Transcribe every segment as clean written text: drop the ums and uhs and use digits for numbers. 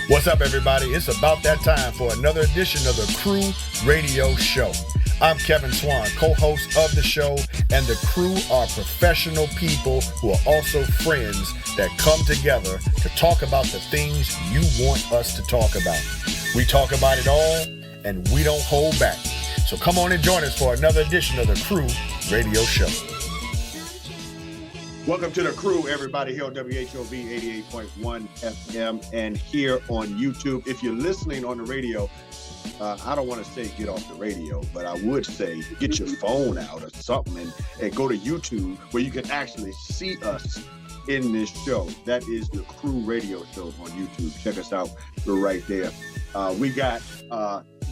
What's up, everybody? It's about that time for another edition of the Crew Radio Show. I'm Kevin Swan, co-host of the show, and the crew are professional people who are also friends that come together to talk about the things you want us to talk about. We talk about it all, and we don't hold back. So come on and join us for another edition of the Crew Radio Show. Welcome to the Crew, everybody, here on WHOV 88.1 FM and here on YouTube. If you're listening on the radio, I don't want to say get off the radio, but I would say get your phone out or something and go to YouTube where you can actually see us in this show. That is the Crew Radio Show on YouTube. Check us out. We're right there. We got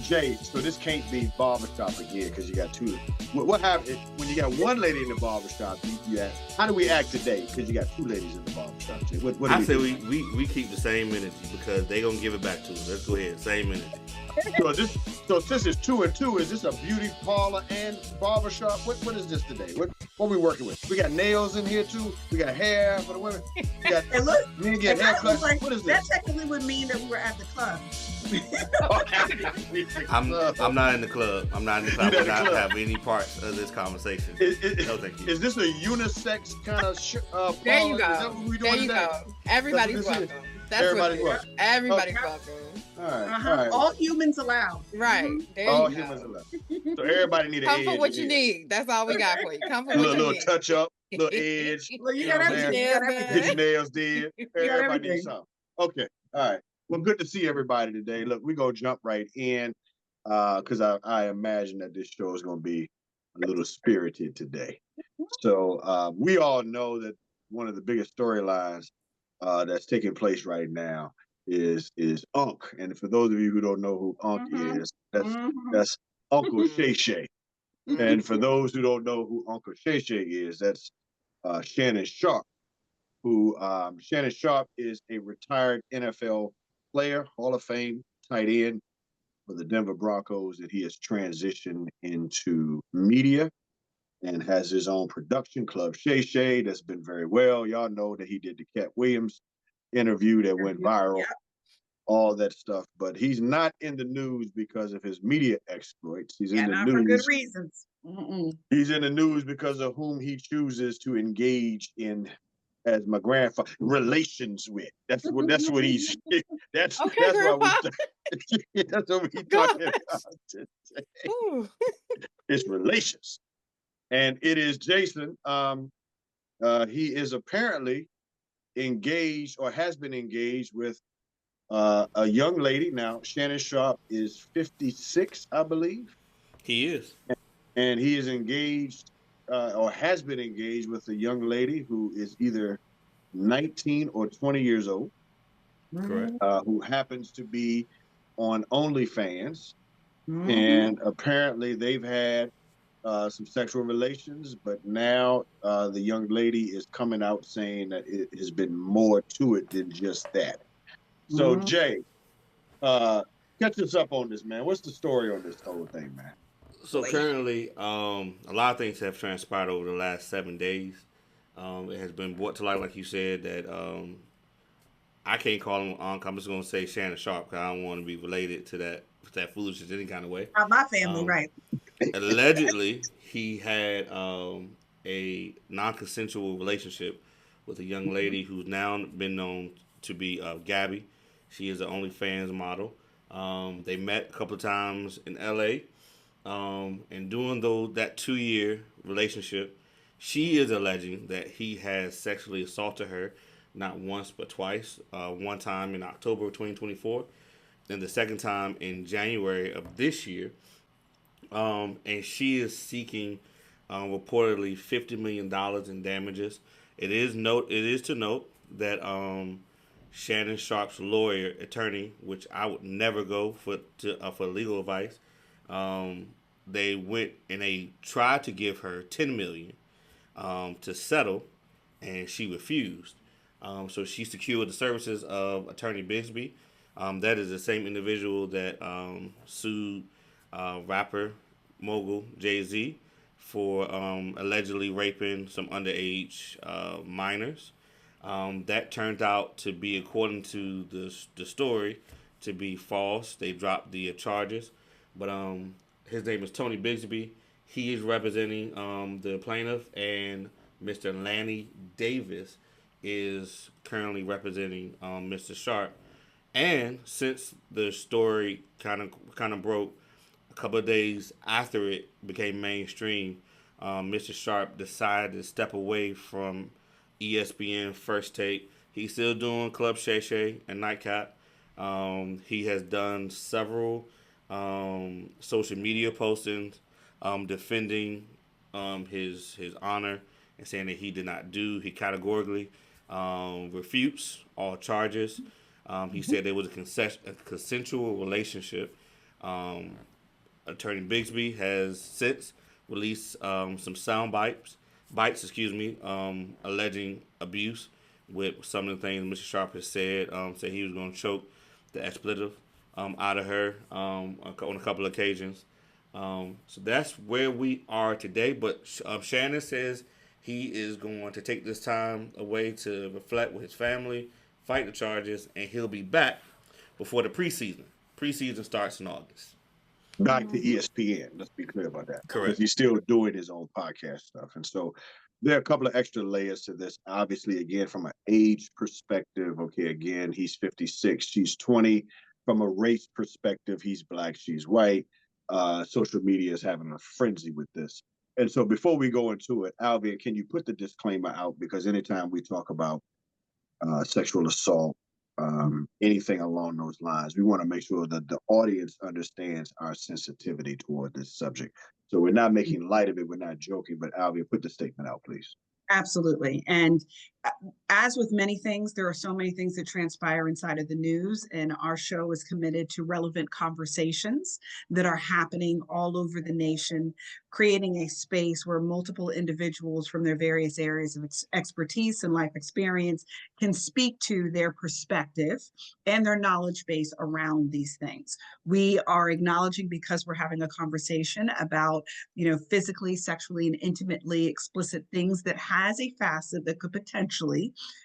Jay, so this can't be barbershop again because you got two. What happens when you got one lady in the barbershop? How do we act today? Because you got two ladies in the barbershop. Jay. What I say we keep the same energy because they gonna give it back to us. Let's go ahead, same energy. So since it's 2 and 2, is this a beauty parlor and barbershop? What is this today? What are we working with? We got nails in here too. We got hair for the women. We got men get haircuts. Like, what is this? That technically would mean that we were at the club. I'm not in the club. I'm not in the club. I'm not having any parts of this conversation. No, thank you. Is this a unisex kind of there you Is go. that what we doing there you today? go. Everybody's welcome. That's everybody's welcome. Everybody's welcome. All right. All humans allowed. Right. There All you humans go. allowed. So everybody need an edge. Come for what you need. That's all we got for you. Come for what you need. Little touch up, little edge. Well, you got everything. Get your nails did. Everybody needs something. Okay. All right. Well, good to see everybody today. Look, we're going to jump right in because I imagine that this show is going to be a little spirited today. So we all know that one of the biggest storylines that's taking place right now is Unc. And for those of you who don't know who Unc is, that's Uncle Shay. And for those who don't know who Uncle Shay is, that's Shannon Sharpe, who Shannon Sharpe is a retired NFL player, Hall of Fame tight end for the Denver Broncos, and he has transitioned into media and has his own production club, Shay, that's been very well. Y'all know that he did the Cat Williams interview that went viral, all that stuff. But he's not in the news because of his media exploits. He's in the news for good reasons. He's in the news because of whom he chooses to engage in, as my grandfather, relations with. That's what he's. That's okay, that's Grandpa. that's what we're talking about today. It's relations, and it is Jason. He is apparently engaged or has been engaged with a young lady. Now, Shannon Sharpe is 56, I believe. He is, and he is engaged. Or has been engaged with a young lady who is either 19 or 20 years old, correct? Who happens to be on OnlyFans, and apparently they've had some sexual relations, but now the young lady is coming out saying that it has been more to it than just that. So Jay, catch us up on this, man. What's the story on this whole thing, man? So currently, a lot of things have transpired over the last 7 days. It has been brought to light, like you said, that I can't call him Unc. I'm just going to say Shannon Sharpe because I don't want to be related to that foolishness any kind of way. Not my family, right? Allegedly, he had a non-consensual relationship with a young lady who's now been known to be Gabby. She is an OnlyFans model. They met a couple of times in L.A., and during that 2-year relationship, she is alleging that he has sexually assaulted her not once but twice. One time in October of 2024, and the second time in January of this year. And she is seeking reportedly $50 million in damages. It is to note that Shannon Sharpe's attorney, which I would never go for legal advice. They went and they tried to give her $10 million to settle, and she refused. So she secured the services of Attorney Bigsby. That is the same individual that sued rapper mogul Jay-Z for allegedly raping some underage minors. That turned out to be, according to the story, to be false. They dropped the charges, but his name is Tony Bigsby. He is representing the plaintiff, and Mr. Lanny Davis is currently representing Mr. Sharp. And since the story kind of broke a couple of days after it became mainstream, Mr. Sharp decided to step away from ESPN First Take. He's still doing Club Shay and Nightcap. He has done several social media postings defending his honor and saying that he did not do. He categorically refutes all charges. He said there was a consensual relationship. Attorney Bigsby has since released some sound bites, alleging abuse with some of the things Mr. Sharp has said. Said he was going to choke the expletive out of her on a couple of occasions. So that's where we are today. But Shannon says he is going to take this time away to reflect with his family, fight the charges, and he'll be back before the preseason. Preseason starts in August. Back to ESPN. Let's be clear about that. Correct. Because he's still doing his own podcast stuff. And so there are a couple of extra layers to this. Obviously, again, from an age perspective, okay, again, he's 56, she's 20. From a race perspective, he's black, she's white. Social media is having a frenzy with this. And so before we go into it, Alvin, can you put the disclaimer out? Because anytime we talk about sexual assault, anything along those lines, we want to make sure that the audience understands our sensitivity toward this subject. So we're not making light of it, we're not joking, but Alvin, put the statement out, please. Absolutely. And as with many things, there are so many things that transpire inside of the news, and our show is committed to relevant conversations that are happening all over the nation, creating a space where multiple individuals from their various areas of expertise and life experience can speak to their perspective and their knowledge base around these things. We are acknowledging, because we're having a conversation about, physically, sexually, and intimately explicit things that has a facet that could potentially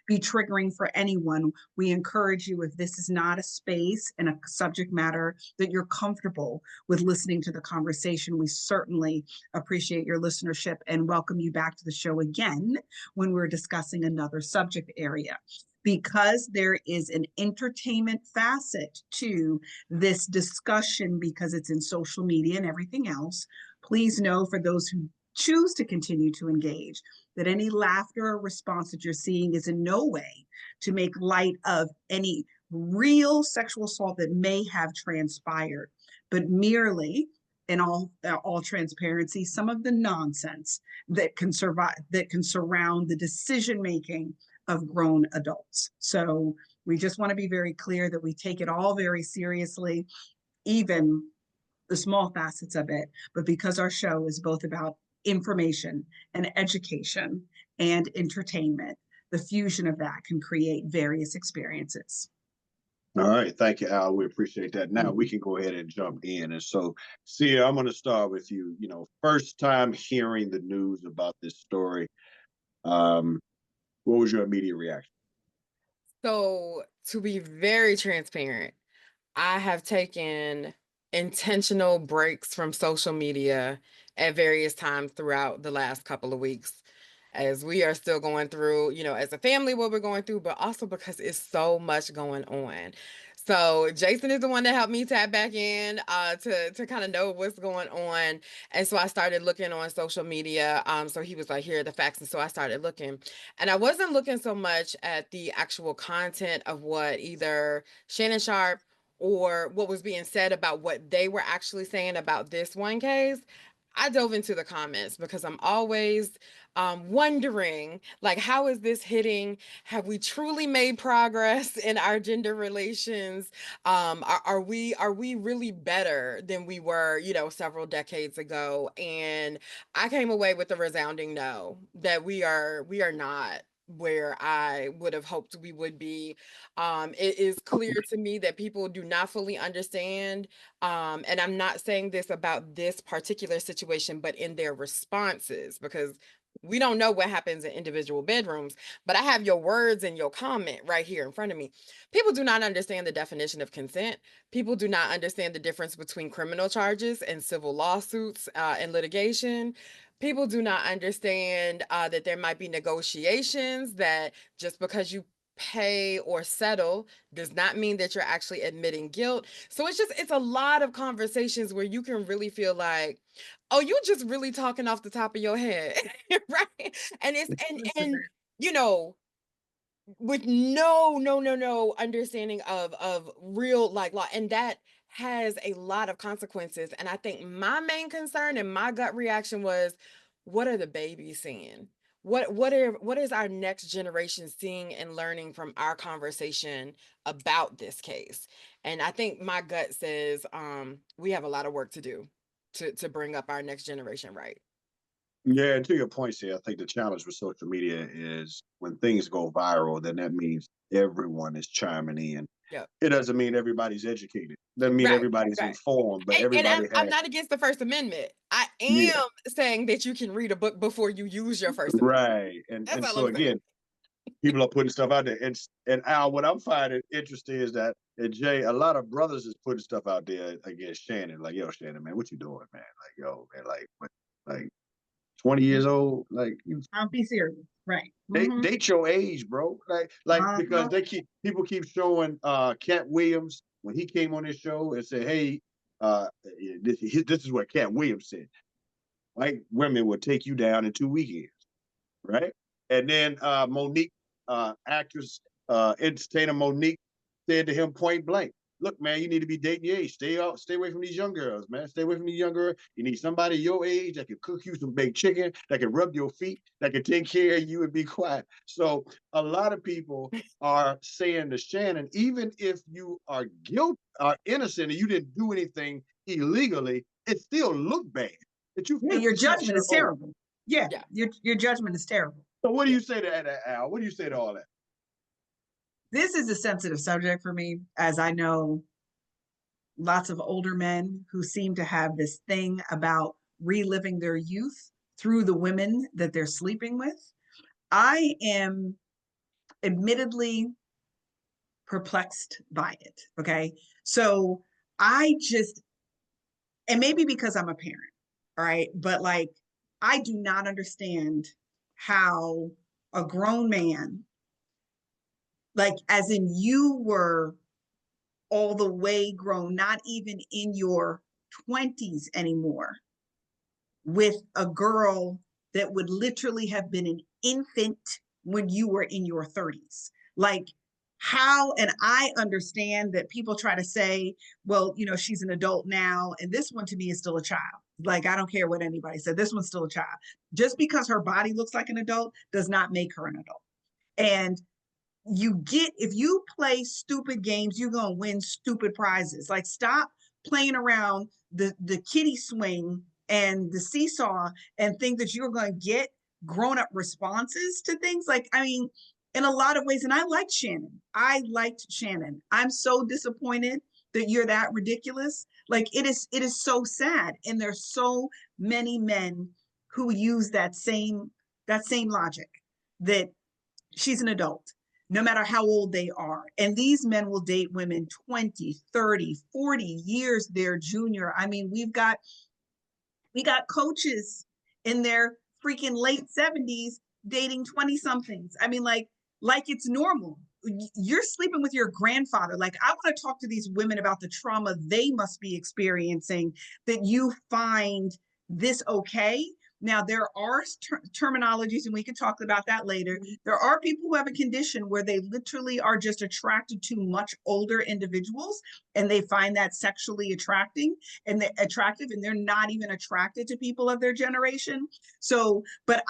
be triggering for anyone. We encourage you, if this is not a space and a subject matter that you're comfortable with listening to the conversation, we certainly appreciate your listenership and welcome you back to the show again when we're discussing another subject area. Because there is an entertainment facet to this discussion, because it's in social media and everything else, please know, for those who choose to continue to engage, that any laughter or response that you're seeing is in no way to make light of any real sexual assault that may have transpired, but merely, in all transparency, some of the nonsense that can surround the decision making of grown adults. So we just want to be very clear that we take it all very seriously, even the small facets of it. But because our show is both about information and education and entertainment, the fusion of that can create various experiences. All right. Thank you, Al. We appreciate that. Now we can go ahead and jump in. And so, Sia, I'm going to start with you. First time hearing the news about this story, what was your immediate reaction? So, to be very transparent, I have taken intentional breaks from social media at various times throughout the last couple of weeks, as we are still going through, as a family, what we're going through, but also because it's so much going on. So Jason is the one that helped me tap back in to kind of know what's going on. And so I started looking on social media. So he was like, here are the facts. And so I started looking. And I wasn't looking so much at the actual content of what either Shannon Sharp or what was being said about what they were actually saying about this one case. I dove into the comments because I'm always wondering, like, how is this hitting? Have we truly made progress in our gender relations? Are we really better than we were, several decades ago? And I came away with a resounding no, that we are not where I would have hoped we would be. It is clear to me that people do not fully understand, and I'm not saying this about this particular situation, but in their responses, because We don't know what happens in individual bedrooms, but I have your words and your comment right here in front of me. People do not understand the definition of consent. People do not understand the difference between criminal charges and civil lawsuits and litigation. People do not understand that there might be negotiations, that just because you pay or settle does not mean that you're actually admitting guilt. So it's a lot of conversations where you can really feel like, oh, you just really talking off the top of your head, right? And it's and you know, with no understanding of real like law, and that has a lot of consequences. And I think my main concern and my gut reaction was, what are the babies seeing? What is our next generation seeing and learning from our conversation about this case? And I think my gut says we have a lot of work to do to bring up our next generation right. Yeah, and to your point, I think the challenge with social media is when things go viral, then that means everyone is chiming in. Yeah. It doesn't mean everybody's educated. Doesn't mean Right, everybody's right. informed, but And everybody I'm has. not against the First Amendment. I Yeah, am saying that you can read a book before you use your First Amendment. right. That's And all so I'm saying. again, people are putting stuff out there. And Al, what I'm finding interesting is that, and Jay, a lot of brothers is putting stuff out there against Shannon. Like, yo, Shannon, man, what you doing, man? Like, yo, man, like 20 years old, like you I'll be serious. Right. date your age, bro. Like because people keep showing Cat Williams when he came on this show and said, hey, this is what Cat Williams said. White women will take you down in 2 weekends, right? And then Monique, actress, entertainer Monique said to him point blank, look, man, you need to be dating your age. Stay away from these young girls, man. Stay away from these young girls. You need somebody your age that can cook you some baked chicken, that can rub your feet, that can take care of you and be quiet. So a lot of people are saying to Shannon, even if you are guilty, are innocent, and you didn't do anything illegally, it still look bad. That you your judgment is terrible. Yeah, your judgment is terrible. So what do you say to that, Al? What do you say to all that? This is a sensitive subject for me, as I know lots of older men who seem to have this thing about reliving their youth through the women that they're sleeping with. I am admittedly perplexed by it. Okay. So and maybe because I'm a parent, all right, but like, I do not understand how a grown man, like, as in you were all the way grown, not even in your 20s anymore, with a girl that would literally have been an infant when you were in your 30s. Like, how, and I understand that people try to say, well, she's an adult now, and this one to me is still a child. Like, I don't care what anybody said, this one's still a child. Just because her body looks like an adult does not make her an adult. And if you play stupid games, you're going to win stupid prizes. Like, stop playing around the kiddie swing and the seesaw and think that you're going to get grown-up responses to things. Like, I mean, in a lot of ways, and I liked Shannon. I'm so disappointed that you're that ridiculous. Like, it is so sad. And there's so many men who use that same logic, that she's an adult, no matter how old they are. And these men will date women 20, 30, 40 years their junior. I mean, we got coaches in their freaking late 70s dating 20 somethings. I mean, like it's normal. You're sleeping with your grandfather. Like, I want to talk to these women about the trauma they must be experiencing, that you find this okay. Now, there are terminologies, and we can talk about that later. There are people who have a condition where they literally are just attracted to much older individuals, and they find that sexually attractive, and they're not even attracted to people of their generation. So, but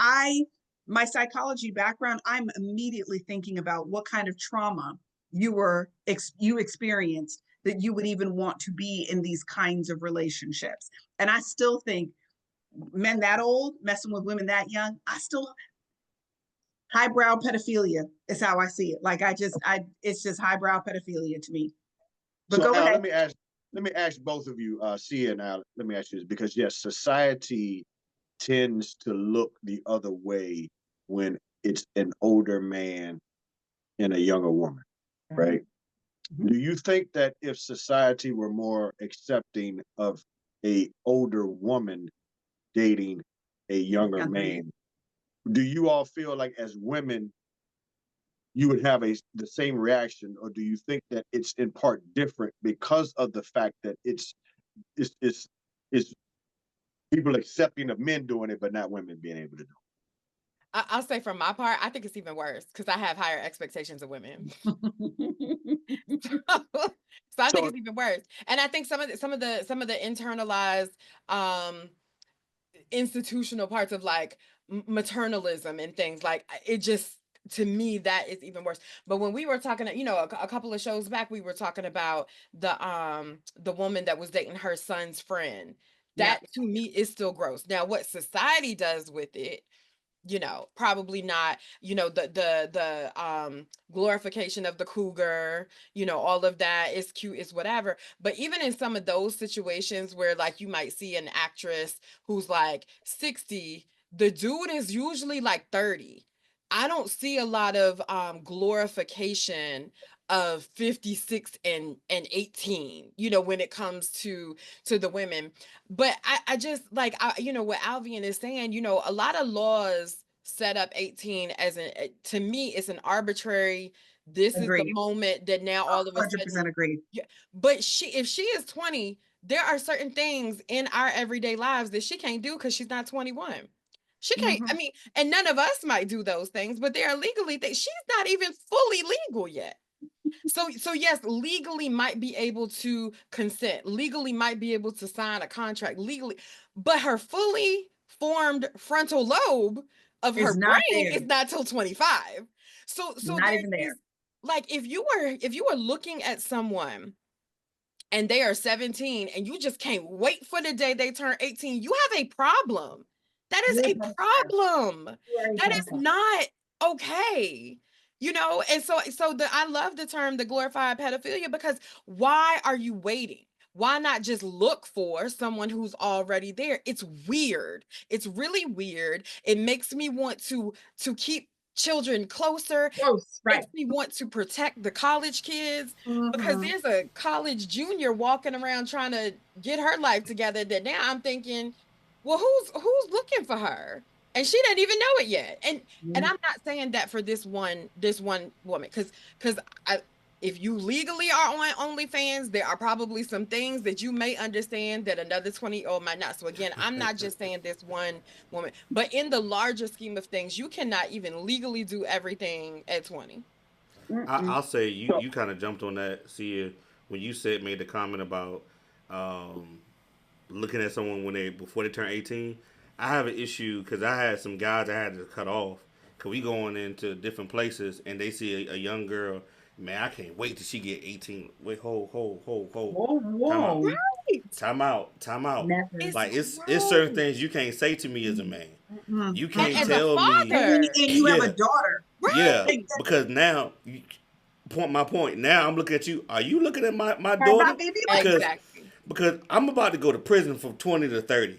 my psychology background, I'm immediately thinking about what kind of trauma you experienced that you would even want to be in these kinds of relationships. And I still think men that old messing with women that young, highbrow pedophilia is how I see it. Like, it's just highbrow pedophilia to me. But so go Al, ahead. let me ask both of you, Sia and Al, let me ask you this, because yes, society tends to look the other way when it's an older man and a younger woman, right? Do you think that if society were more accepting of a older woman dating a younger man, do you all feel like as women you would have the same reaction, or do you think that it's in part different because of the fact that it's people accepting of men doing it, but not women being able to do it? I'll say from my part, I think it's even worse because I have higher expectations of women. So I think it's even worse. And I think some of the internalized institutional parts of like maternalism and things like it just, to me, that is even worse. But when we were talking, a couple of shows back, we were talking about the woman that was dating her son's friend. That to me is still gross. Now, what society does with it, probably not, the glorification of the cougar, all of that is cute, is whatever. But even in some of those situations where like you might see an actress who's like 60, the dude is usually like 30. I don't see a lot of glorification of 56 and 18, when it comes to the women. But I just like, what Alvian is saying, a lot of laws set up 18 as to me, it's an arbitrary, this is the moment that now all of a 100% sudden. agreed. Yeah, but if she is 20, there are certain things in our everyday lives that she can't do because she's not 21. She can't, I mean, and none of us might do those things, but they are legally, she's not even fully legal yet. So yes, legally might be able to consent, legally might be able to sign a contract legally, but her fully formed frontal lobe of her brain is not till 25. So not even there. Like if you were looking at someone and they are 17 and you just can't wait for the day they turn 18, you have a problem. That is a problem. That is not okay. And so I love the term, the glorified pedophilia, because why are you waiting? Why not just look for someone who's already there? It's weird. It's really weird. It makes me want to keep children closer. Right. Makes me want to protect the college kids, because there's a college junior walking around trying to get her life together that now I'm thinking, well, who's looking for her? And she didn't even know it yet. And I'm not saying that for this one woman, because if you legally are on OnlyFans, there are probably some things that you may understand that another 20-year-old might not. So again, I'm not just saying this one woman, but in the larger scheme of things, you cannot even legally do everything at 20. I'll say you kind of jumped on that, see, when you made the comment about looking at someone before they turn 18. I have an issue because I had some guys I had to cut off because we going into different places and they see a young girl. Man, I can't wait till she get 18. Wait, hold. Whoa. Time out. Never. Like it's certain things you can't say to me as a man. You can't as tell me. And you have a daughter. Yeah, because now, my point. Now I'm looking at you. Are you looking at my daughter? Because I'm about to go to prison from 20 to 30.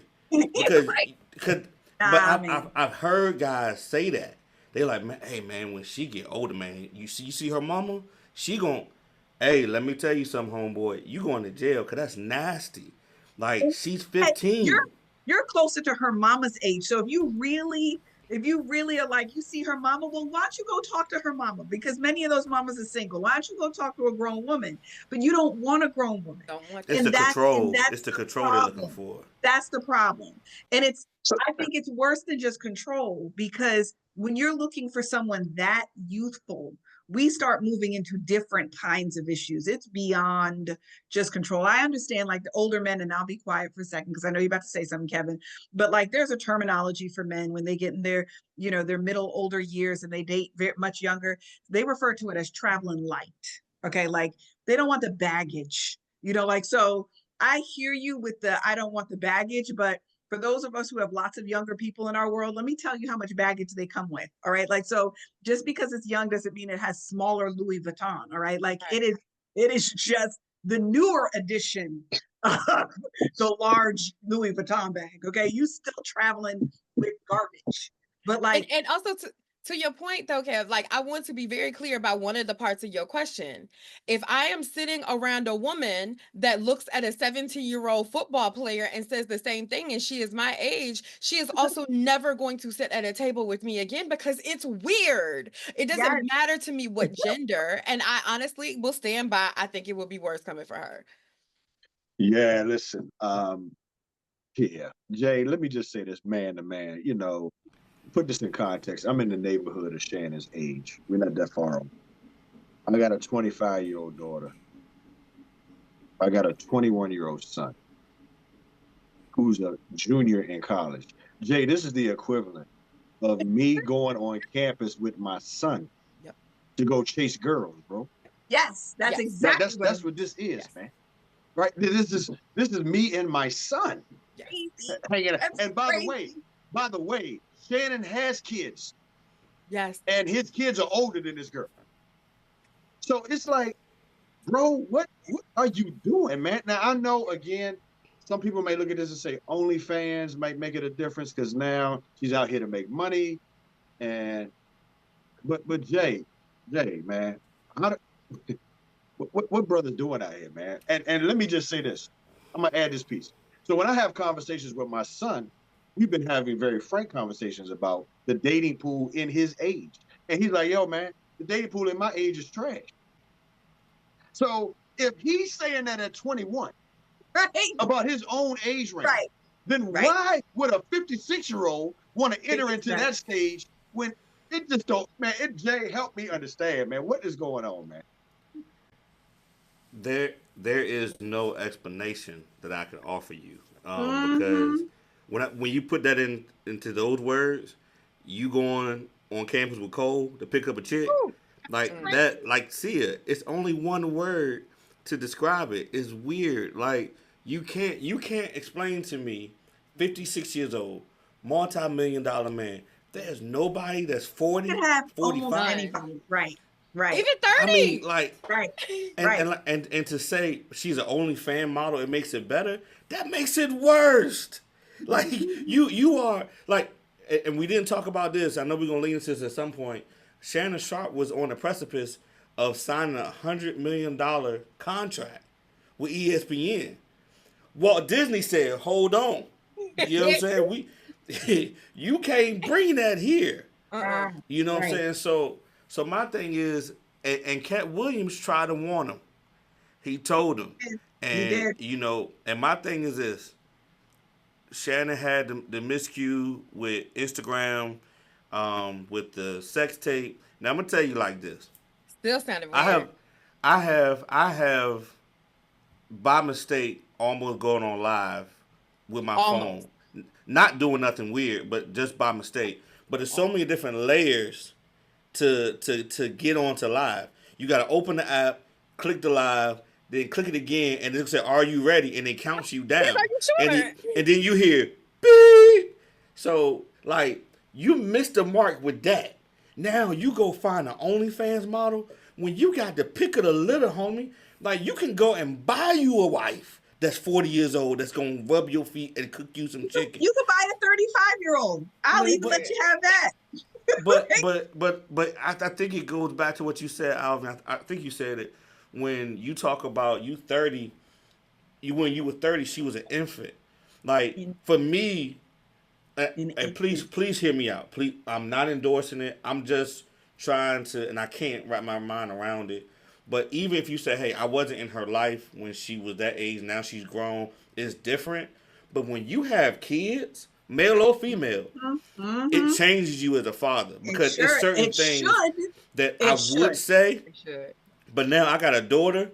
But I've heard guys say that. They like, man, hey man, when she get older, man, you see her mama, she gon', hey, let me tell you something, homeboy, you going to jail because that's nasty. Like she's 15. You're closer to her mama's age. So if you really are like, you see her mama, well, why don't you go talk to her mama? Because many of those mamas are single. Why don't you go talk to a grown woman? But you don't want a grown woman. It's the control. It's the control they're looking for. That's the problem. And I think it's worse than just control, because when you're looking for someone that youthful, we start moving into different kinds of issues. It's beyond just control. I understand like the older men, and I'll be quiet for a second because I know you're about to say something, Kevin, but like there's a terminology for men when they get in their, their middle older years and they date very much younger, they refer to it as traveling light. Okay. Like they don't want the baggage, so I hear you with I don't want the baggage, but for those of us who have lots of younger people in our world, let me tell you how much baggage they come with. All right. Like, so just because it's young doesn't mean it has smaller Louis Vuitton. All right. Like it is just the newer edition the large Louis Vuitton bag. Okay, you still traveling with garbage, but like, and also to your point though, Kev, like I want to be very clear about one of the parts of your question. If I am sitting around a woman that looks at a 17-year-old football player and says the same thing, and she is my age, she is also never going to sit at a table with me again because it's weird. It doesn't yes, matter to me what gender, and I honestly will stand by. I think it would be worse coming for her. Yeah, listen. Yeah, Jay, let me just say this man to man, you know, put this in context. I'm in the neighborhood of Shannon's age. We're not that far off. I got a 25-year-old daughter. I got a 21-year-old son who's a junior in college. Jay, this is the equivalent of me going on campus with my son Yep. to go chase girls, bro. yes, that's Yes. exactly That's what this is, Yes. man. Right? This is me and my son crazy. hanging out. That's And crazy. by the way, Shannon has kids, Yes. and his kids are older than this girl. So it's like, bro, what are you doing, man? Now I know again, some people may look at this and say OnlyFans might make it a difference because now she's out here to make money. And but Jay, man, how do, what brothers doing out here, man? And let me just say this. I'm gonna add this piece. So when I have conversations with my son, we've been having very frank conversations about the dating pool in his age. And he's like, yo, man, the dating pool in my age is trash. So if he's saying that at 21 Right, about his own age range, right, then right. why would a 56-year-old want to enter into Exactly. that stage when it just don't, man, Jay, help me understand, man. What is going on, man? There is no explanation that I can offer you, Mhm. because when you put that into those words, you going on campus with Cole to pick up a chick, Woo, that's like crazy. that, like see it. It's only one word to describe it. It's weird. Like you can't explain to me, 56 years old, multi-million-dollar man. There's nobody that's You 40, can have almost 45. None. anybody. Right, right, Even I mean, 30. like, right, and right. and to say she's an only fan model, it makes it better. That makes it worst. Like you are like, and we didn't talk about this. I know we're gonna lean into this at some point. Shannon Sharp was on the precipice of signing $100 million contract with ESPN. Walt Disney said, "Hold on, you know what I'm saying? You can't bring that here." Uh-uh. You know what I'm Right. saying? So my thing is, and Cat Williams tried to warn him. He told him, He and did. and my thing is this: Shannon had the miscue with Instagram, with the sex tape. Now I'm gonna tell you like this: Still sounded I weird. have, I have by mistake almost gone on live with my phone, Almost. not doing nothing weird, but just by mistake. But there's so many different layers to get onto live. You got to open the app, click the live, then click it again, and it'll say, "Are you ready?" And it counts you Are down, you and sure? and then you hear beep. So like you missed the mark with that. Now you go find an OnlyFans model when you got the pick of the litter, homie. Like you can go and buy you a wife that's 40 years old that's gonna rub your feet and cook you some chicken. You could buy a 35-year-old. I'll even let But you have that. but I think it goes back to what you said, Alvin. I think you said it when you talk about you 30. When you were 30, she was an infant. Like In, for me, in and please hear me out. Please, I'm not endorsing it. I'm just trying to, and I can't wrap my mind around it. But even if you say, hey, I wasn't in her life when she was that age, now she's grown, it's different. But when you have kids, male or female, it mm-hmm. changes you as a father because it's certain It things should, that I it would should. say, They should. but now I got a daughter.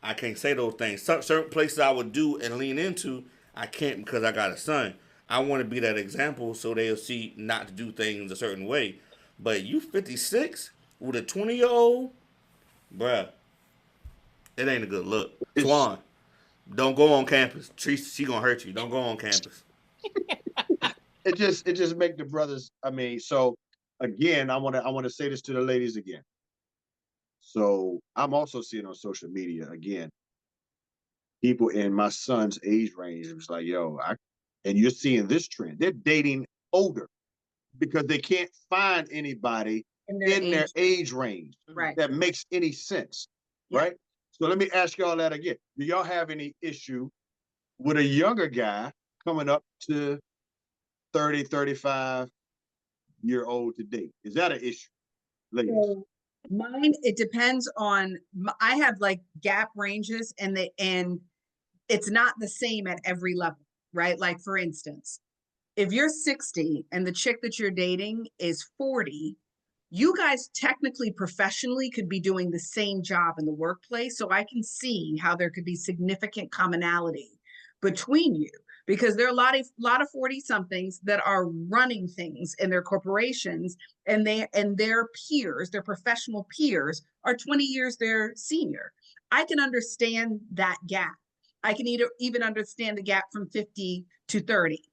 I can't say those things. Certain places I would do and lean into, I can't because I got a son. I want to be that example so they'll see not to do things a certain way. But you 56 with a 20-year-old, bruh, it ain't a good look. It's Swan, don't go on campus. She gonna hurt you. Don't go on campus. it just make the brothers. I mean, so again, I want to say this to the ladies again. So I'm also seeing on social media again people in my son's age range, it was like, yo, and you're seeing this trend. They're dating older because they can't find anybody in their age range that makes any sense, right? So let me ask y'all that again. Do y'all have any issue with a younger guy coming up to 30, 35-year-old to date? Is that an issue, ladies? So mine, it depends on, I have like gap ranges and it's not the same at every level, right? Like for instance, if you're 60 and the chick that you're dating is 40, you guys technically professionally could be doing the same job in the workplace. So I can see how there could be significant commonality between you, because there are a lot of 40 somethings that are running things in their corporations, and their peers, their professional peers, are 20 years their senior. I can understand that gap. I can even understand the gap from 50 to 30.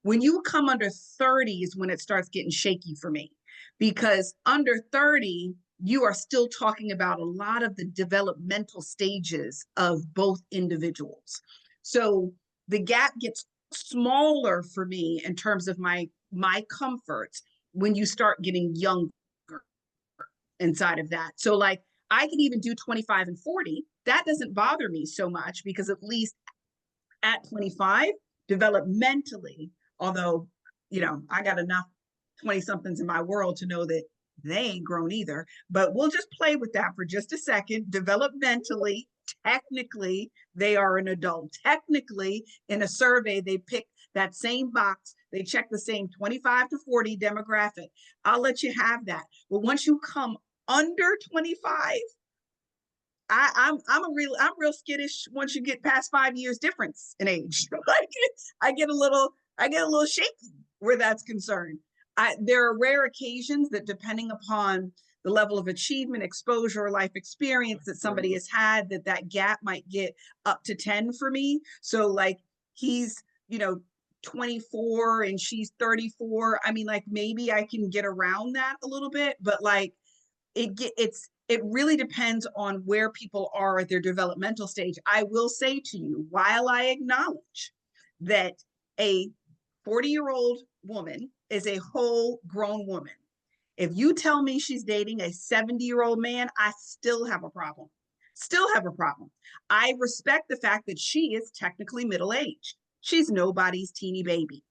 When you come under 30 is when it starts getting shaky for me, because under 30, you are still talking about a lot of the developmental stages of both individuals. So the gap gets smaller for me in terms of my comforts when you start getting younger inside of that. So like I can even do 25 and 40. That doesn't bother me so much, because at least at 25, developmentally, although, I got enough 20 somethings in my world to know that they ain't grown either, but we'll just play with that for just a second. Developmentally, technically, they are an adult. Technically, in a survey, they pick that same box. They check the same 25 to 40 demographic. I'll let you have that. But once you come under 25, I'm real skittish once you get past 5 years difference in age. Like I get a little shaky where that's concerned. There are rare occasions that, depending upon the level of achievement, exposure, or life experience that somebody has had, that gap might get up to 10 for me. So like he's 24 and she's 34. I mean, like maybe I can get around that a little bit, but like it really depends on where people are at their developmental stage. I will say to you, while I acknowledge that a 40-year-old woman is a whole grown woman, if you tell me she's dating a 70-year-old man, I still have a problem. I respect the fact that she is technically middle-aged. She's nobody's teeny baby,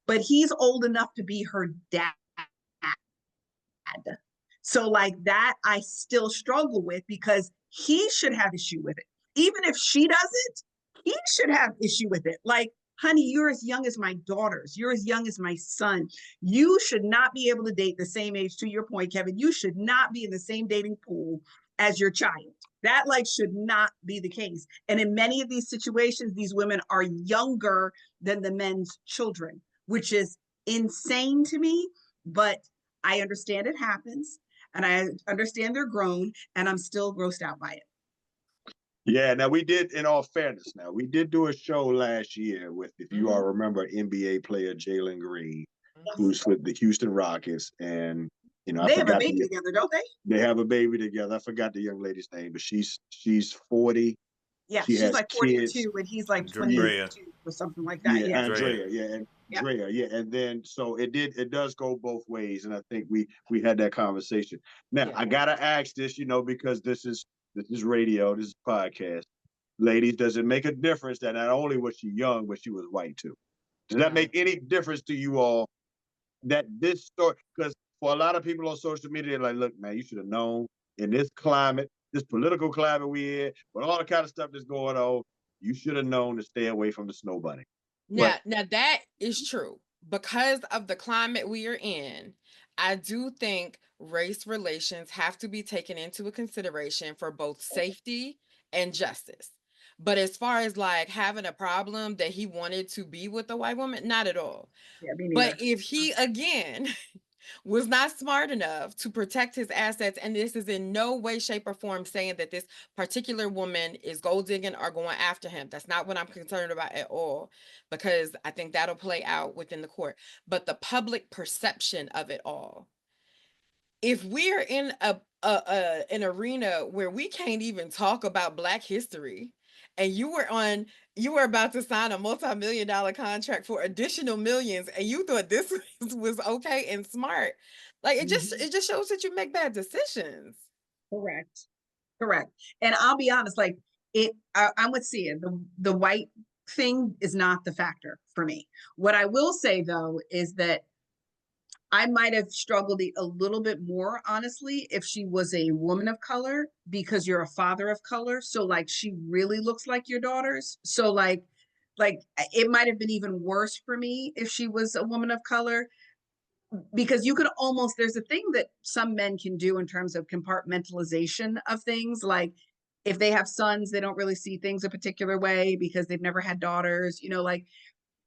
but he's old enough to be her dad. So like that, I still struggle with, because he should have issue with it. Even if she doesn't, he should have issue with it. Like, honey, you're as young as my daughters. You're as young as my son. You should not be able to date the same age. To your point, Kevin, you should not be in the same dating pool as your child. That like should not be the case. And in many of these situations, these women are younger than the men's children, which is insane to me, but I understand it happens. And I understand they're grown, and I'm still grossed out by it. Yeah, now we did, in all fairness, we did do a show last year with, if you all remember, NBA player Jalen Green, who's with the Houston Rockets. And, they have a baby together, don't they? They have a baby together. I forgot the young lady's name, but she's 40. Yeah, she's like 42 and he's like 22 or something like that. Yeah, Andrea. Yeah. And then so it does go both ways. And I think we had that conversation. Now I gotta ask this, because this is radio, this is podcast. Ladies, does it make a difference that not only was she young, but she was white too? Does that make any difference to you all, that this story? Because for a lot of people on social media, they're like, look, man, you should have known in this climate, this political climate we in, with all the kind of stuff that's going on, you should have known to stay away from the snow bunny. Now that is true. Because of the climate we are in, I do think race relations have to be taken into consideration for both safety and justice. But as far as like having a problem that he wanted to be with a white woman, not at all. Yeah, me neither. But if he, again, was not smart enough to protect his assets, and this is in no way, shape, or form saying that this particular woman is gold digging or going after him. That's not what I'm concerned about at all, because I think that'll play out within the court. But the public perception of it all. If we're in an arena where we can't even talk about Black history, and you were about to sign a multi-million-dollar contract for additional millions, and you thought this was okay and smart. Like Mhm. it just shows that you make bad decisions. Correct. Correct. And I'll be honest, like I'm with Sia. The white thing is not the factor for me. What I will say though is that I might have struggled a little bit more, honestly, if she was a woman of color, because you're a father of color. So like she really looks like your daughters. So like it might have been even worse for me if she was a woman of color, because you could almost, there's a thing that some men can do in terms of compartmentalization of things. Like if they have sons, they don't really see things a particular way because they've never had daughters, like,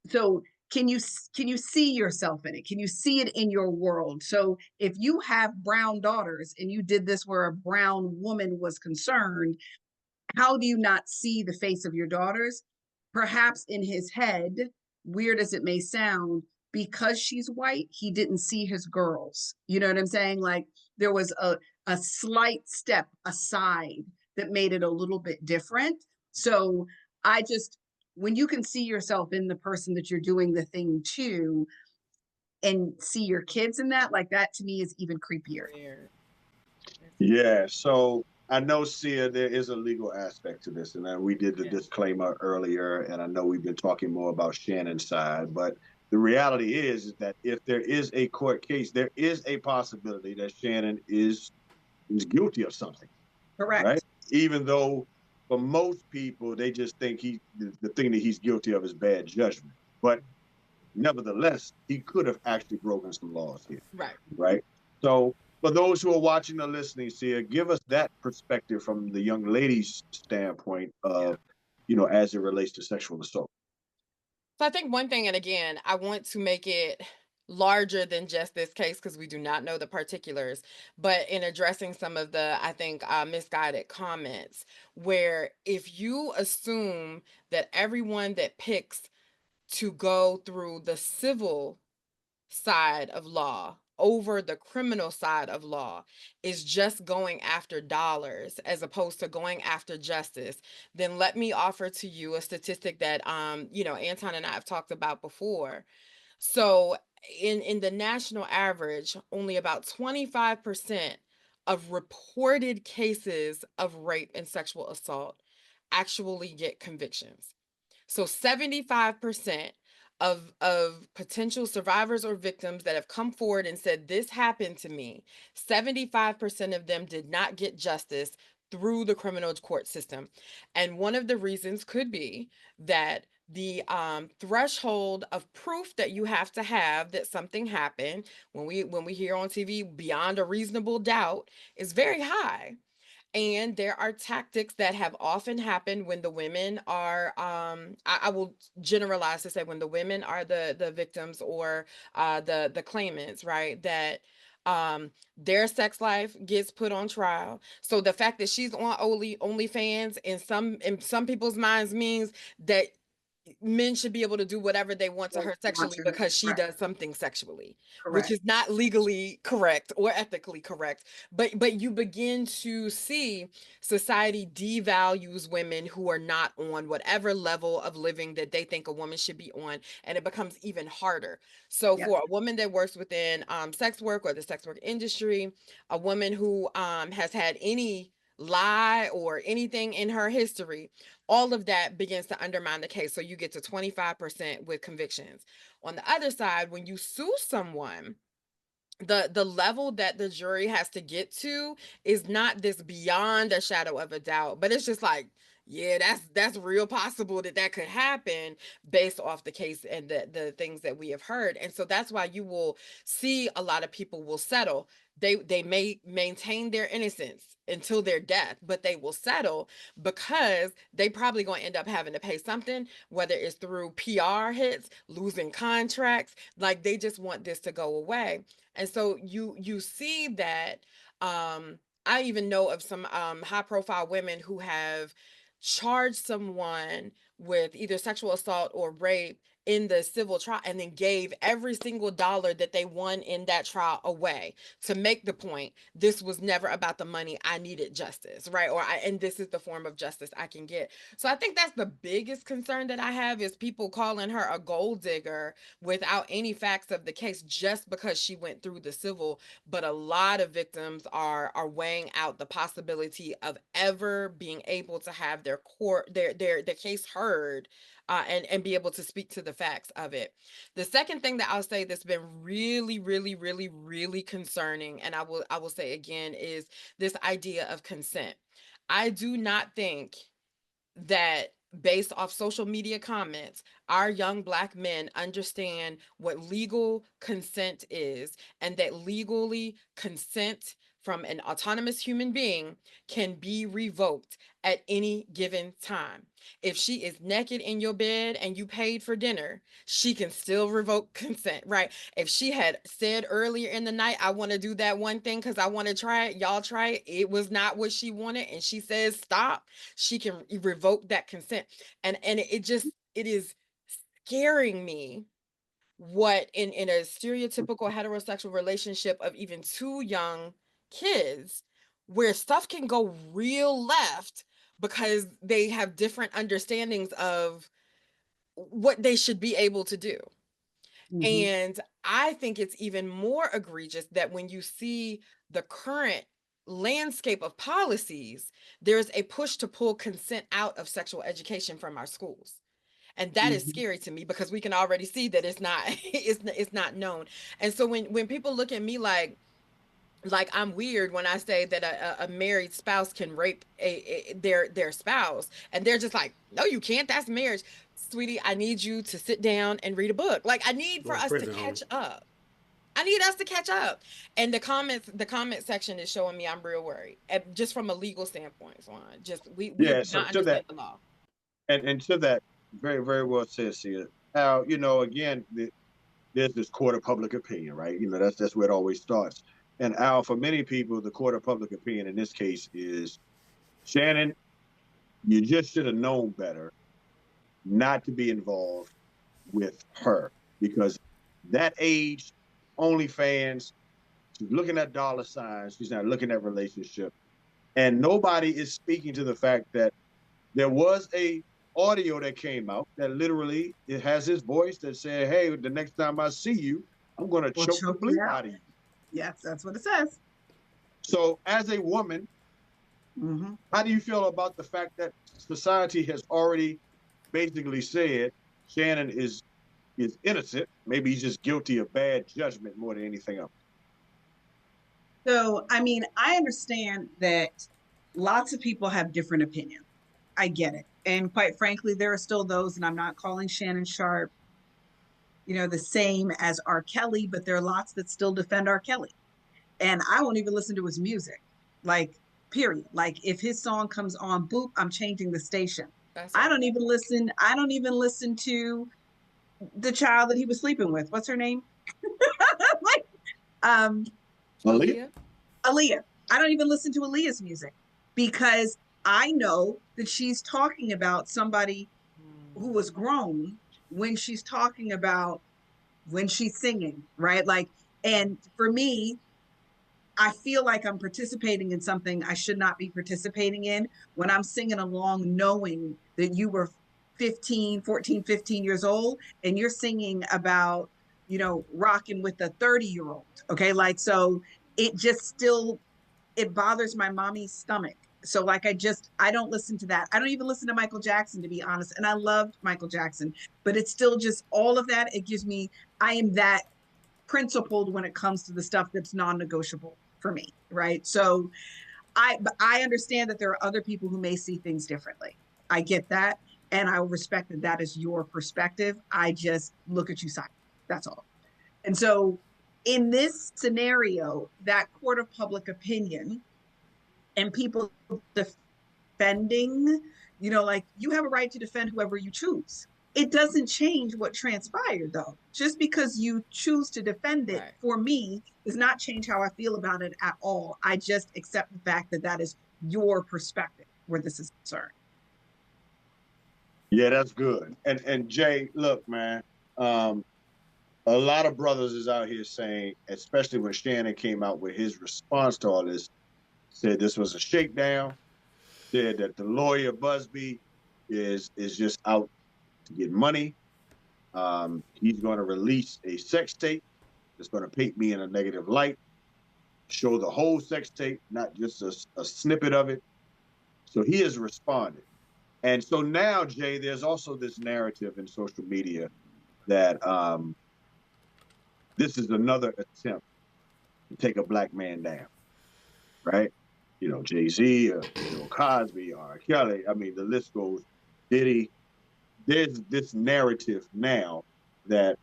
so can you see yourself in it? Can you see it in your world? So if you have brown daughters and you did this where a brown woman was concerned, how do you not see the face of your daughters? Perhaps in his head, weird as it may sound, because she's white, he didn't see his girls. You know what I'm saying? Like there was a slight step aside that made it a little bit different. So I just, when you can see yourself in the person that you're doing the thing to and see your kids in that, like that to me is even creepier. Weird. Yeah. So I know, Sia, there is a legal aspect to this, and then we did the Yeah. disclaimer earlier, and I know we've been talking more about Shannon's side, but the reality is that if there is a court case, there is a possibility that Shannon is guilty of something, right? Correct. Even though for most people they just think the thing that he's guilty of is bad judgment, but nevertheless, he could have actually broken some laws here, Right. right? So for those who are watching or listening, Sia, give us that perspective from the young lady's standpoint of, as it relates to sexual assault. So I think one thing, and again, I want to make it larger than just this case because we do not know the particulars, but in addressing some of the, I think, misguided comments, where if you assume that everyone that picks to go through the civil side of law over the criminal side of law is just going after dollars as opposed to going after justice, then let me offer to you a statistic that Anton and I have talked about before. So in the national average, only about 25% of reported cases of rape and sexual assault actually get convictions. So 75% of potential survivors or victims that have come forward and said this happened to me, 75% of them did not get justice through the criminal court system. And one of the reasons could be that the threshold of proof that you have to have that something happened, when we hear on TV beyond a reasonable doubt, is very high. And there are tactics that have often happened when the women are, I will generalize to say when the women are the victims or the claimants, right? That their sex life gets put on trial. So the fact that she's on OnlyFans in some people's minds means that men should be able to do whatever they want to her Want sexually to her. because she Correct. does something sexually, which Correct. is not legally correct or ethically correct. But you begin to see society devalues women who are not on whatever level of living that they think a woman should be on, and it becomes even harder. So Yep. for a woman that works within sex work or the sex work industry, a woman who has had any lie or anything in her history, all of that begins to undermine the case. So you get to 25% with convictions. On the other side, when you sue someone, the level that the jury has to get to is not this beyond a shadow of a doubt, but it's just like, yeah, that's real possible that could happen based off the case and the things that we have heard. And so that's why you will see a lot of people will settle. They may maintain their innocence until their death, but they will settle because they probably going to end up having to pay something, whether it's through PR hits, losing contracts, like they just want this to go away. And so you see that I even know of some high profile women who have charged someone with either sexual assault or rape in the civil trial and then gave every single dollar that they won in that trial away to make the point this was never about the money. I needed justice, right? And this is the form of justice I can get. So I think that's the biggest concern that I have, is people calling her a gold digger without any facts of the case just because she went through the civil. But a lot of victims are weighing out the possibility of ever being able to have their case heard, and be able to speak to the facts of it. The second thing that I'll say that's been really, really, really, really concerning, and I will say again, is this idea of consent. I do not think that, based off social media comments, our young Black men understand what legal consent is, and that legally consent from an autonomous human being can be revoked at any given time. If she is naked in your bed and you paid for dinner, she can still revoke consent, right? If she had said earlier in the night, I want to do that one thing because I want to try it, y'all try it, it was not what she wanted, and she says stop, she can revoke that consent. And it is scaring me what, in a stereotypical heterosexual relationship of even two young kids, where stuff can go real left because they have different understandings of what they should be able to do. And I think it's even more egregious that when you see the current landscape of policies, there's a push to pull consent out of sexual education from our schools. And that is scary to me because we can already see that it's not it's not known. And so when people look at me like I'm weird when I say that a married spouse can rape their spouse, and they're just like, no, you can't, that's marriage. Sweetie, I need you to sit down and read a book. Like, I need for us to catch up. I need us to catch up. And the comment section is showing me I'm real worried, just from a legal standpoint. So just we Yeah, do so not to that, understand the law. and to that, very, very well said, Sia. How, again, there's this court of public opinion, right? That's where it always starts. And Al, for many people, the court of public opinion in this case is, Shannon, you just should have known better not to be involved with her, because that age, OnlyFans, she's looking at dollar signs, she's not looking at relationship. And nobody is speaking to the fact that there was a audio that came out that literally, it has his voice that said, hey, the next time I see you, I'm going to choke the bleep out of you. Yes, that's what it says. So as a woman, how do you feel about the fact that society has already basically said Shannon is innocent? Maybe he's just guilty of bad judgment more than anything else. So, I mean, I understand that lots of people have different opinions. I get it. And quite frankly, there are still those, and I'm not calling Shannon Sharp, the same as R. Kelly, but there are lots that still defend R. Kelly. And I won't even listen to his music, like, period. Like, if his song comes on, boop, I'm changing the station. I don't even listen to the child that he was sleeping with. What's her name? Aaliyah. I don't even listen to Aaliyah's music because I know that she's talking about somebody who was grown when she's talking about when she's singing, right? Like, and for me, I feel like I'm participating in something I should not be participating in when I'm singing along knowing that you were 15 years old and you're singing about, rocking with a 30-year-old. Okay. Like, so it just still, it bothers my mommy's stomach. So like, I don't listen to that. I don't even listen to Michael Jackson, to be honest. And I loved Michael Jackson, but it's still just all of that. It gives me, I am that principled when it comes to the stuff that's non-negotiable for me. Right. So I understand that there are other people who may see things differently. I get that. And I respect that that is your perspective. I just look at you silently. That's all. And so in this scenario, that court of public opinion and people defending, like, you have a right to defend whoever you choose. It doesn't change what transpired, though. Just because you choose to defend it, for me, does not change how I feel about it at all. I just accept the fact that that is your perspective where this is concerned. Yeah, that's good. And Jay, look, man, A lot of brothers is out here saying, especially when Shannon came out with his response to all this, said this was a shakedown, said that the lawyer Busby is just out to get money. He's going to release a sex tape that's going to paint me in a negative light, show the whole sex tape, not just a snippet of it. So he has responded. And so now, Jay, there's also this narrative in social media that this is another attempt to take a black man down, right? You know, Jay-Z, Bill Cosby, R. Kelly. I mean, the list goes. Diddy. There's this narrative now that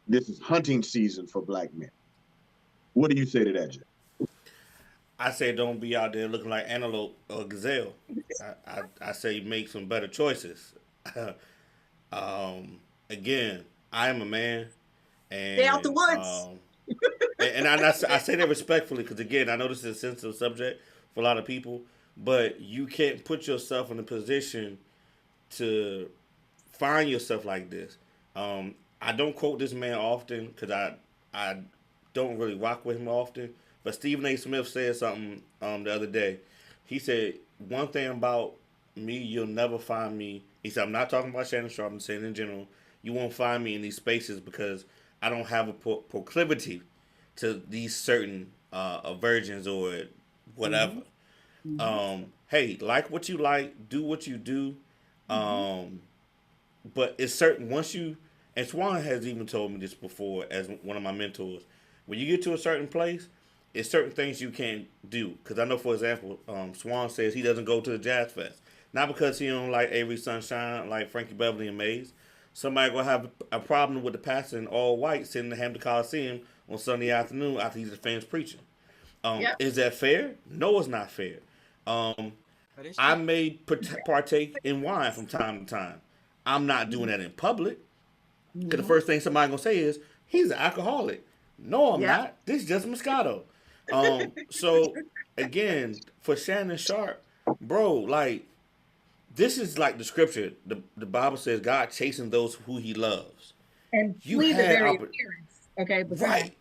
this is hunting season for black men. What do you say to that, Jay? I say don't be out there looking like antelope or gazelle. I say make some better choices. Again, I am a man, and Stay out the woods. I say that respectfully because again, I know this is a sensitive subject for a lot of people, but you can't put yourself in a position to find yourself like this. I don't quote this man often because I don't really rock with him often. But Stephen A. Smith said something the other day. He said, one thing about me, you'll never find me. He said, I'm not talking about Shannon Sharp, I'm saying in general. You won't find me in these spaces because I don't have a proclivity to these certain aversions or whatever. Mm-hmm. Hey, like what you like, do what you do. But it's certain, once you, and Swan has even told me this before as one of my mentors, when you get to a certain place, it's certain things you can't do. Because I know, for example, Swan says he doesn't go to the Jazz Fest. Not because he don't like Avery Sunshine, like Frankie Beverly and Mays. Somebody going to have a problem with the pastor in all white sitting in the Hampton Coliseum on Sunday afternoon after he's finished preaching. Is that fair? No, it's not fair. I may partake in wine from time to time. I'm not doing that in public. Because the first thing somebody going to say is, he's an alcoholic. No, I'm not. This is just Moscato. So again, for Shannon Sharp, bro, like this is like the scripture. The Bible says God chasing those who He loves. And flee the very appearance. Okay, but right.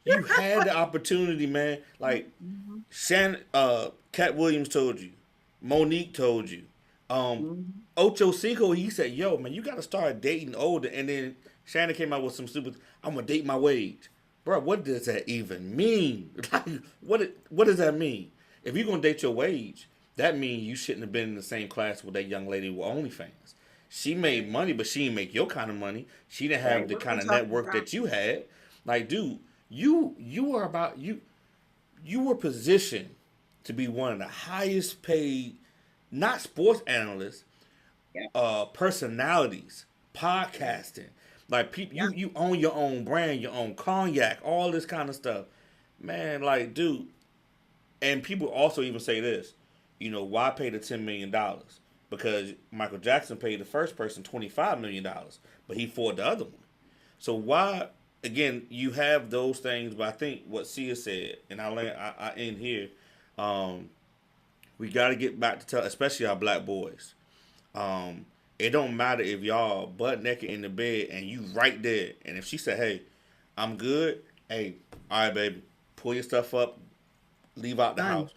You had the opportunity, man. Like Shannon, Cat Williams told you, Monique told you, Ocho Cinco. He said, "Yo, man, you got to start dating older." And then Shannon came out with some stupid. I'm gonna date my wage. Bro, what does that even mean? Like, what does that mean? If you're gonna date your wage, that means you shouldn't have been in the same class with that young lady with OnlyFans. She made money, but she didn't make your kind of money. She didn't have the kind of network that you had. Like, dude, you were positioned to be one of the highest paid, not sports analysts, personalities, podcasting. Like people, you own your own brand, your own cognac, all this kind of stuff, man. Like, dude, and people also even say this, why pay the $10 million? Because Michael Jackson paid the first person $25 million, but he fought the other one. So why? Again, you have those things, but I think what Sia said, and I end here. We got to get back to tell, especially our black boys. It don't matter if y'all butt naked in the bed and you right there. And if she said, "Hey, I'm good," hey, all right, baby, pull your stuff up, leave out the house.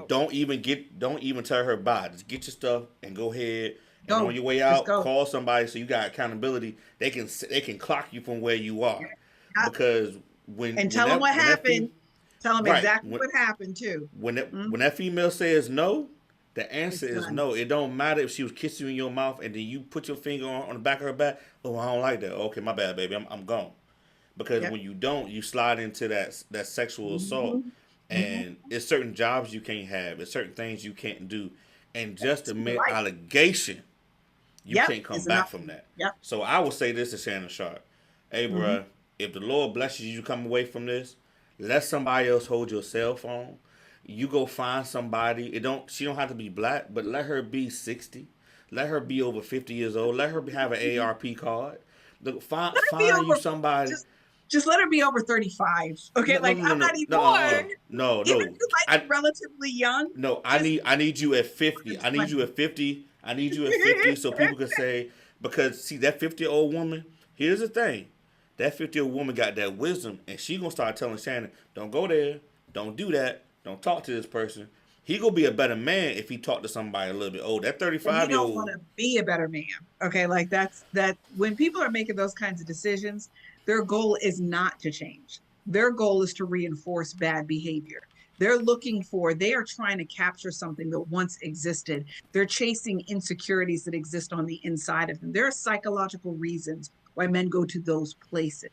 Don't even tell her bye. Just get your stuff and go ahead. And on your way out, call somebody so you got accountability. They can clock you from where you are. Because tell them what happened. Tell them exactly what happened too. When that female says no, the answer is no. It don't matter if she was kissing you in your mouth and then you put your finger on the back of her back. Oh, I don't like that. Okay, my bad, baby. I'm gone. Because when you don't, you slide into that sexual assault. And it's certain jobs you can't have. It's certain things you can't do. And just a mere allegation, you can't come back from that. So I will say this to Shannon Sharp. Hey, bruh, if the Lord blesses you to come away from this, let somebody else hold your cell phone. You go find somebody. She don't have to be black, but let her be 60. Let her be over 50 years old. Let her have an ARP card. Find you somebody. Just let her be over 35. Okay, I'm not even born. No. Relatively young. No, I need you at 50. I need you at 50. I need you at 50 so people can say, because see that 50-year-old woman, Here's the thing. That 50-year-old woman got that wisdom, and she gonna start telling Shannon, don't go there, don't do that, don't talk to this person. He gonna be a better man if he talk to somebody a little bit older. That But he 35 year don't want old. to be a better man. Okay, like that when people are making those kinds of decisions, their goal is not to change. Their goal is to reinforce bad behavior. They are trying to capture something that once existed. They're chasing insecurities that exist on the inside of them. There are psychological reasons why men go to those places.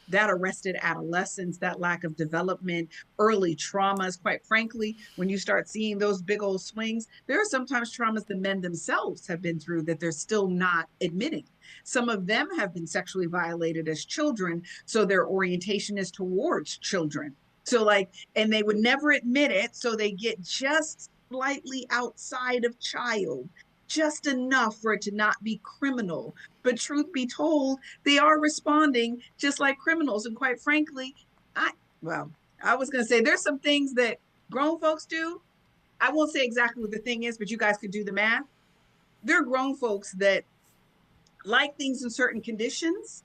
That arrested adolescence, that lack of development, early traumas. Quite frankly, when you start seeing those big old swings, there are sometimes traumas the men themselves have been through that they're still not admitting. Some of them have been sexually violated as children, so their orientation is towards children. So, like, and they would never admit it, so they get just slightly outside of child, just enough for it to not be criminal. But truth be told, they are responding just like criminals. And quite frankly, well, I was going to say there's some things that grown folks do. I won't say exactly what the thing is, but you guys could do the math. There are grown folks that like things in certain conditions,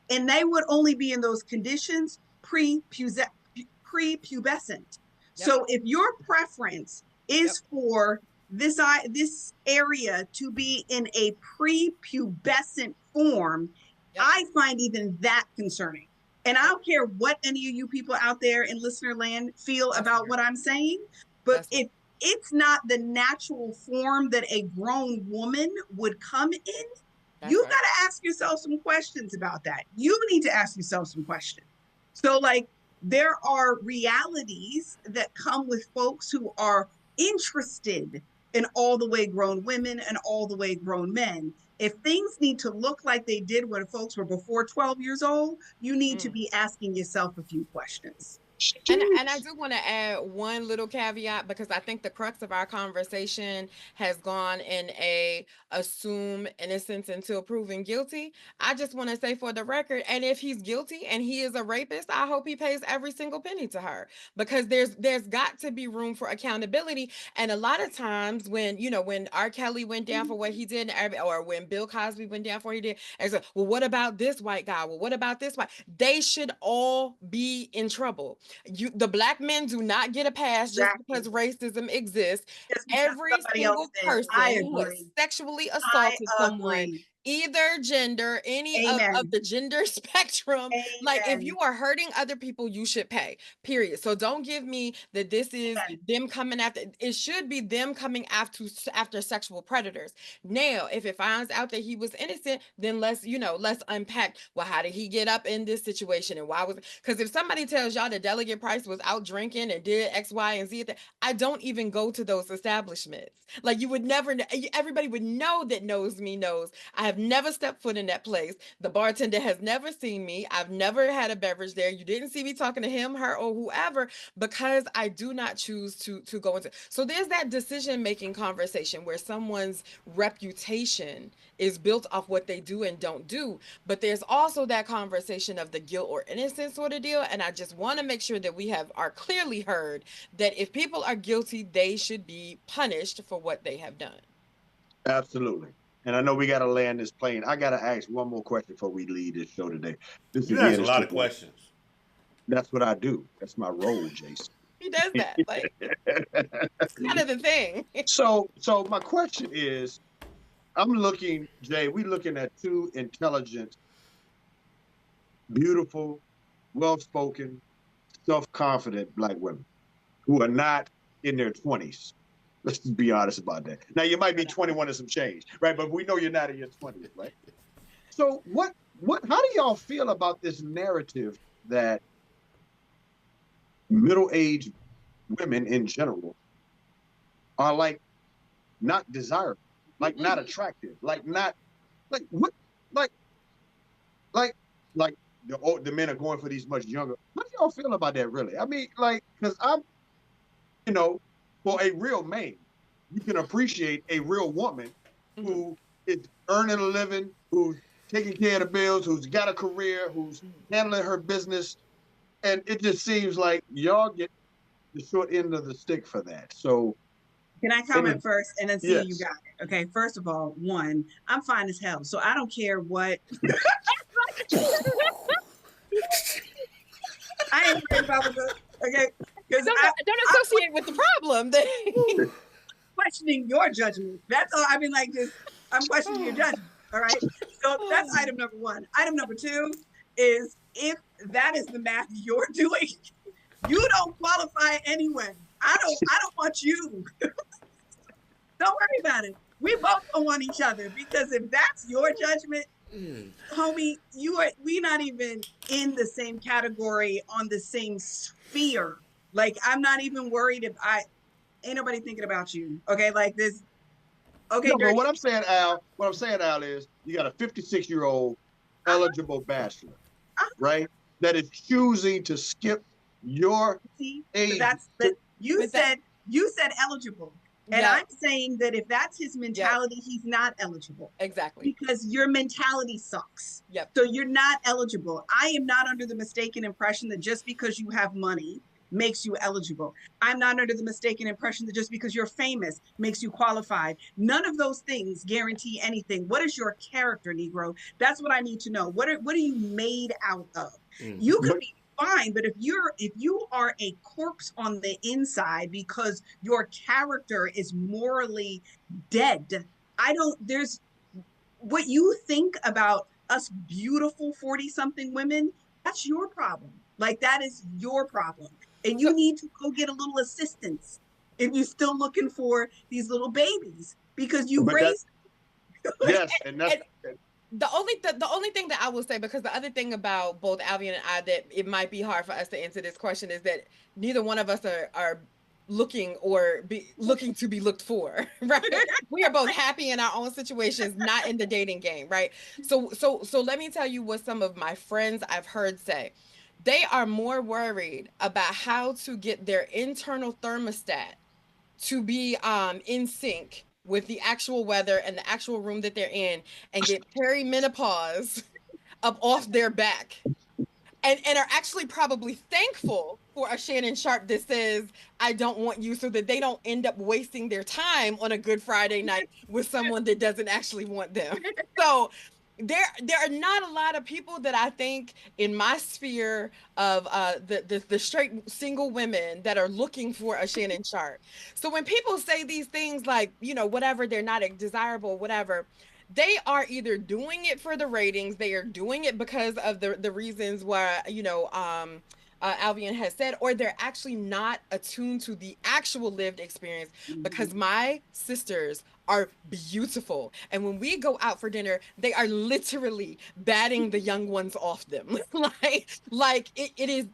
and they would only be in those conditions prepubescent. Yep. So if your preference is for this area to be in a prepubescent form, I find even that concerning. And I don't care what any of you people out there in listener land feel about what I'm saying, but if it's not the natural form that a grown woman would come in, you got to ask yourself some questions about that. You need to ask yourself some questions. So, like, there are realities that come with folks who are interested in all the way grown women and all the way grown men. If things need to look like they did when folks were before 12 years old, you need to be asking yourself a few questions. And I do want to add one little caveat, because I think the crux of our conversation has gone in a assume innocence until proven guilty. I just want to say for the record, and if he's guilty and he is a rapist, I hope he pays every single penny to her, because there's got to be room for accountability. And a lot of times when when R. Kelly went down for what he did, or when Bill Cosby went down for what he did, and so, well, what about this white guy? Well, what about this white? They should all be in trouble. The black men do not get a pass just because racism exists. Every single person who has sexually assaulted someone, either gender, any of the gender spectrum, like, if you are hurting other people, you should pay, period. So don't give me that this is them coming after. It should be them coming after sexual predators. Now, if it finds out that he was innocent, then let's unpack, well, how did he get up in this situation, and why was, because if somebody tells y'all that Delegate Price was out drinking and did X, Y, and Z, I don't even go to those establishments. Like, you would never, everybody would know that knows me knows I have never stepped foot in that place. The bartender has never seen me. I've never had a beverage there. You didn't see me talking to him, her, or whoever, because I do not choose to go into. So there's that decision-making conversation where someone's reputation is built off what they do and don't do. But there's also that conversation of the guilt or innocence sort of deal. And I just want to make sure that we are clearly heard that if people are guilty, they should be punished for what they have done. Absolutely. And I know we got to land this plane. I got to ask one more question before we leave this show today. You ask a lot of questions. That's what I do. That's my role, Jason. He does that. Like, it's kind of the thing. So my question is, I'm looking, Jay, we're looking at two intelligent, beautiful, well-spoken, self-confident Black women who are not in their 20s. Let's just be honest about that. Now, you might be 21 and some change, right? But we know you're not in your 20s, right? So how do y'all feel about this narrative that middle-aged women in general are like not desirable, like not attractive, like not, like what, like the men are going for these much younger. How do y'all feel about that, really? I mean, like, because I'm, for a real man, you can appreciate a real woman who is earning a living, who's taking care of the bills, who's got a career, who's handling her business. And it just seems like y'all get the short end of the stick for that. So Can I comment first and then see Yes. you got it? Okay. First of all, one, I'm fine as hell, so I don't care what. I ain't worried about the okay because don't associate with the problem. I'm questioning your judgment. That's all. I mean, like this. I'm questioning your judgment. All right. So that's item number one. Item number two is if that is the math you're doing, you don't qualify anyway. I don't want you. Don't worry about it. We both don't want each other because if that's your judgment, homie, we not even in the same category on the same sphere. Like I'm not even worried if ain't nobody thinking about you. Okay, like this. Okay, no, but what I'm saying, Al, is you got a 56-year-old eligible bachelor, right? That is choosing to skip your age. You said eligible. And I'm saying that if that's his mentality, he's not eligible. Exactly. Because your mentality sucks. Yep. So you're not eligible. I am not under the mistaken impression that just because you have money makes you eligible. I'm not under the mistaken impression that just because you're famous makes you qualified. None of those things guarantee anything. What is your character, Negro? That's what I need to know. What are you made out of? You could be fine, but if you are a corpse on the inside because your character is morally dead, there's what you think about us beautiful 40-something women, that's your problem. Like that is your problem. And you need to go get a little assistance if you're still looking for these little babies because you raised yes, and that's the only thing that I will say, because the other thing about both Albion and I that it might be hard for us to answer this question is that neither one of us are looking to be looked for, right? We are both happy in our own situations, not in the dating game, right? So let me tell you what some of my friends I've heard say. They are more worried about how to get their internal thermostat to be in sync with the actual weather and the actual room that they're in and get perimenopause up off their back and are actually probably thankful for a Shannon Sharp that says, I don't want you, so that they don't end up wasting their time on a Good Friday night with someone that doesn't actually want them. So there are not a lot of people that I think in my sphere of the straight single women that are looking for a Shannon Sharp. So when people say these things like, whatever, they're not desirable, whatever, they are either doing it for the ratings, they are doing it because of the reasons where, Albion has said, or they're actually not attuned to the actual lived experience, because my sisters are beautiful. And when we go out for dinner, they are literally batting the young ones off them.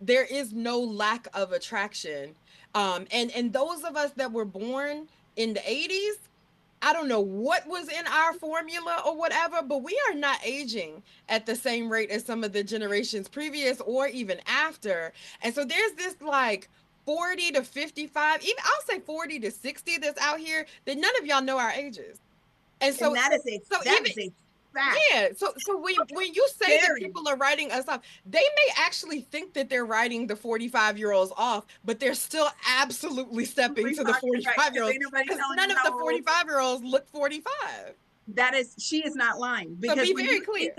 There is no lack of attraction. And those of us that were born in the 80s, I don't know what was in our formula or whatever, but we are not aging at the same rate as some of the generations previous or even after. And so there's this like 40 to 55, even I'll say 40 to 60 that's out here that none of y'all know our ages. And so that is a fact. Yeah. So when you say that people are writing us off, they may actually think that they're writing the 45-year-olds off, but they're still absolutely stepping to the 45-year-olds because none of the 45-year-olds look 45. She is not lying. Because so be very clear.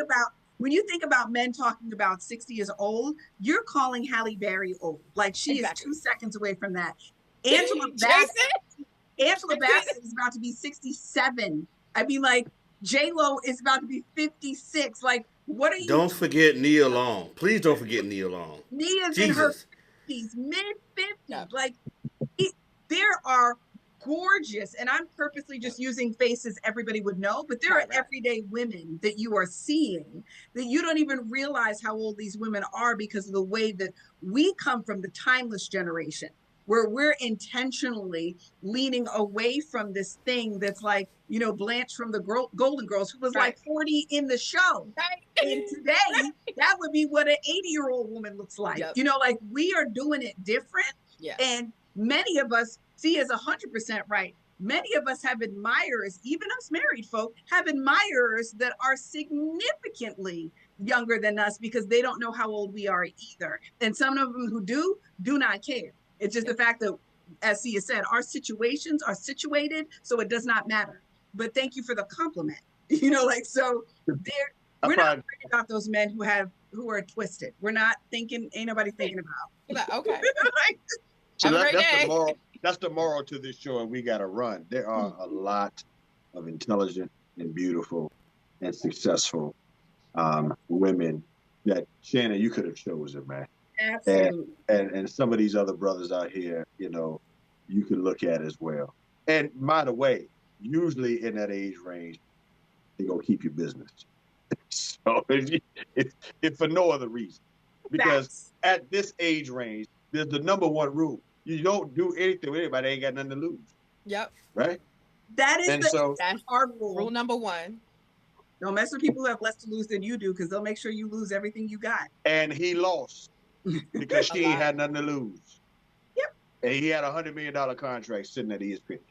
When you think about men talking about 60 years old, you're calling Halle Berry old. Like she is 2 seconds away from that. Angela Bassett is about to be 67. I mean, like, J-Lo is about to be 56. Like, what are you? Don't forget Nia Long. Please don't forget Nia Long. Nia's in her 50s, mid-50s. Yeah. Like, there are gorgeous, and I'm purposely just using faces everybody would know, but there are everyday women that you are seeing that you don't even realize how old these women are because of the way that we come from the timeless generation, where we're intentionally leaning away from this thing that's like, Blanche from the Golden Girls, who was like 40 in the show. Right. And today, that would be what an 80-year-old woman looks like. Yep. Like we are doing it different. Yeah. And many of us, C is 100% right. Many of us have admirers, even us married folk, have admirers that are significantly younger than us because they don't know how old we are either. And some of them who do not care. It's just the fact that as Sia said, our situations are situated, so it does not matter. But thank you for the compliment. So we're not worried about those men who are twisted. We're not thinking, ain't nobody thinking about. Okay. So Have a great day. the moral. That's the moral to this show, and we got to run. There are a lot of intelligent and beautiful and successful women that, Shannon, you could have chosen, man. Absolutely. And some of these other brothers out here, you can look at as well. And by the way, usually in that age range, they're going to keep your business. So if for no other reason, because at this age range, there's the number one rule. You don't do anything with anybody, ain't got nothing to lose. Yep. Right? That is that's our rule. Rule number one. Don't mess with people who have less to lose than you do, because they'll make sure you lose everything you got. And he lost because she ain't had nothing to lose. Yep. And he had $100 million contract sitting at ESPN.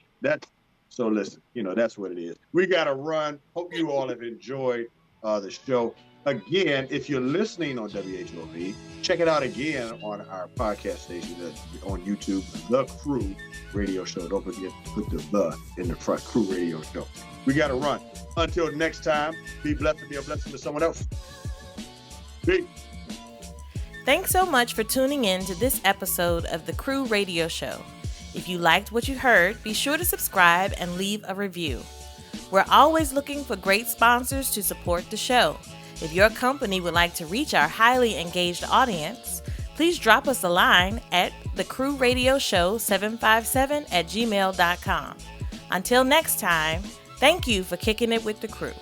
So listen, that's what it is. We got to run. Hope you all have enjoyed the show. Again, if you're listening on WHOV, check it out again on our podcast station on YouTube, The Crew Radio Show. Don't forget to put the in the front, Crew Radio Show. We got to run. Until next time, be blessed and be a blessing to someone else. Peace. Thanks so much for tuning in to this episode of The Crew Radio Show. If you liked what you heard, be sure to subscribe and leave a review. We're always looking for great sponsors to support the show. If your company would like to reach our highly engaged audience, please drop us a line at thecrewradioshow757@gmail.com. Until next time, thank you for kicking it with the crew.